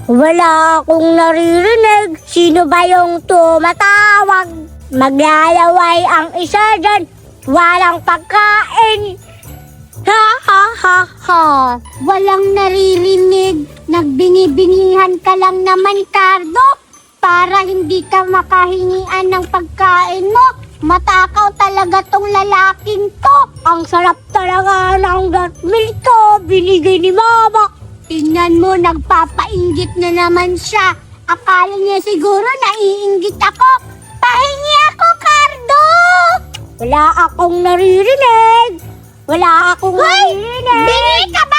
Wala akong naririnig. Sino ba yung tumatawag? Maglalaway ang isa dyan. Walang pagkain. Ha ha ha ha. Walang naririnig. Nagbingi-bingihan ka lang naman, Cardo. Para hindi ka makahingian ng pagkain mo. Matakaw talaga tong lalaking to. Ang sarap talaga ng gut milk to. Binigay ni Mama. Tingnan mo, nagpapainggit na naman siya. Akala niya siguro naiinggit ako. Pahingi ako, Cardo! Wala akong naririnig. Wala akong naririnig. Bingi ka ba